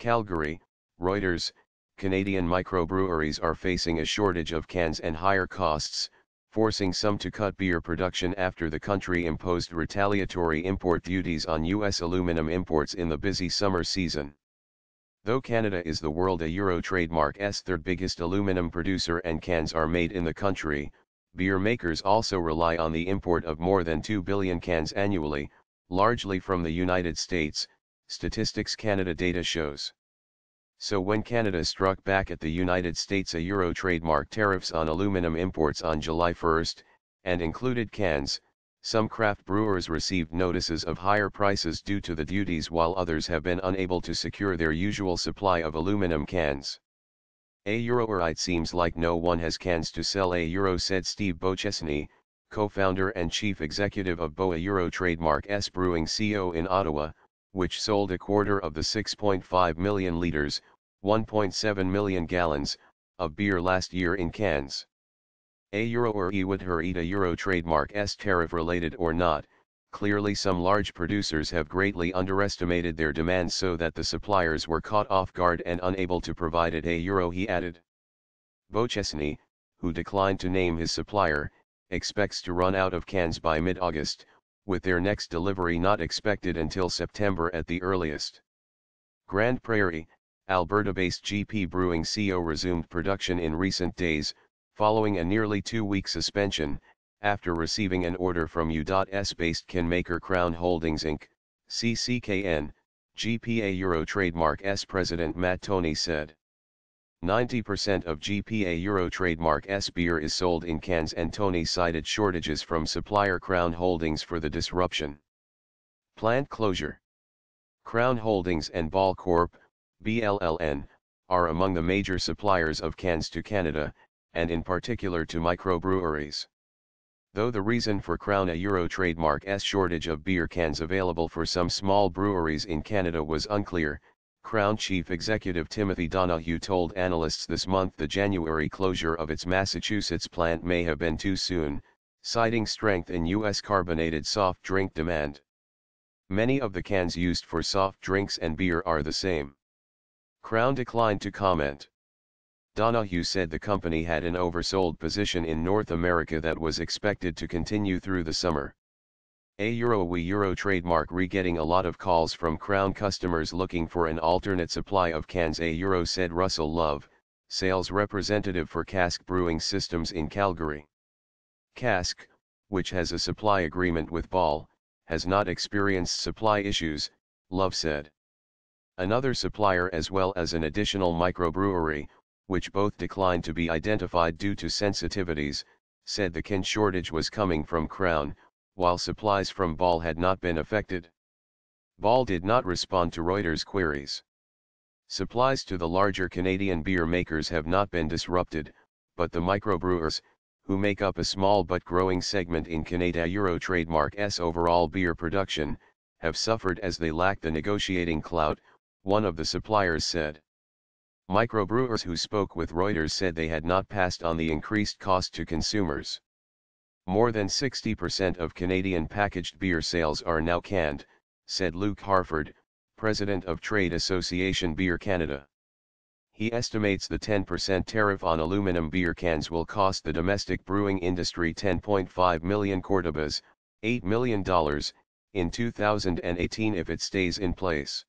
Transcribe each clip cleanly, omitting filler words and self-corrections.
Calgary, Reuters, Canadian microbreweries are facing a shortage of cans and higher costs, forcing some to cut beer production after the country imposed retaliatory import duties on U.S. aluminum imports in the busy summer season. Though Canada is the World Euro trademark's third biggest aluminum producer and cans are made in the country, beer makers also rely on the import of more than 2 billion cans annually, largely from the United States, Statistics Canada data shows. So when Canada struck back at the United States Euro trademark tariffs on aluminum imports on July 1, and included cans, some craft brewers received notices of higher prices due to the duties while others have been unable to secure their usual supply of aluminum cans. It seems like no one has cans to sell, said Steve Beauchesney, co-founder and chief executive of Euro Trademark's Brewing Co. in Ottawa, which sold a quarter of the 6.5 million litres, 1.7 million gallons, of beer last year in cans. Euro trademark's tariff-related or not, clearly some large producers have greatly underestimated their demand so that the suppliers were caught off guard and unable to provide it, he added. Beauchesney, who declined to name his supplier, expects to run out of cans by mid-August, with their next delivery not expected until September at the earliest. Grande Prairie, Alberta-based GP Brewing Co. resumed production in recent days, following a nearly 2-week suspension, after receiving an order from U.S.-based can maker Crown Holdings Inc., CCKN, GPA Euro Trademark's president Matt Toney said. 90% of GPA Euro Trademark's beer is sold in cans, and Toney cited shortages from supplier Crown Holdings for the disruption. Plant closure. Crown Holdings and Ball Corp., BLLN, are among the major suppliers of cans to Canada, and in particular to microbreweries. Though the reason for Crown Euro Trademark's shortage of beer cans available for some small breweries in Canada was unclear, Crown Chief Executive Timothy Donahue told analysts this month the January closure of its Massachusetts plant may have been too soon, citing strength in U.S. carbonated soft drink demand. Many of the cans used for soft drinks and beer are the same. Crown declined to comment. Donahue said the company had an oversold position in North America that was expected to continue through the summer. Euro trademark getting a lot of calls from Crown customers looking for an alternate supply of cans, said Russell Love, sales representative for Cask Brewing Systems in Calgary. Cask, which has a supply agreement with Ball, has not experienced supply issues, Love said. Another supplier as well as an additional microbrewery, which both declined to be identified due to sensitivities, said the can shortage was coming from Crown, while supplies from Ball had not been affected. Ball did not respond to Reuters' queries. Supplies to the larger Canadian beer makers have not been disrupted, but the microbrewers, who make up a small but growing segment in Canada Euro Trademark's overall beer production, have suffered as they lack the negotiating clout, one of the suppliers said. Microbrewers who spoke with Reuters said they had not passed on the increased cost to consumers. More than 60% of Canadian packaged beer sales are now canned, said Luke Harford, president of Trade Association Beer Canada. He estimates the 10% tariff on aluminum beer cans will cost the domestic brewing industry $10.5 million Cordobas, $8 million, in 2018 if it stays in place.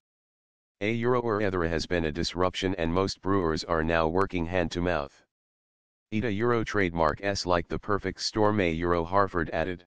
Euro has been a disruption and most brewers are now working hand-to-mouth. Euro trademark's like the perfect storm, Harford added.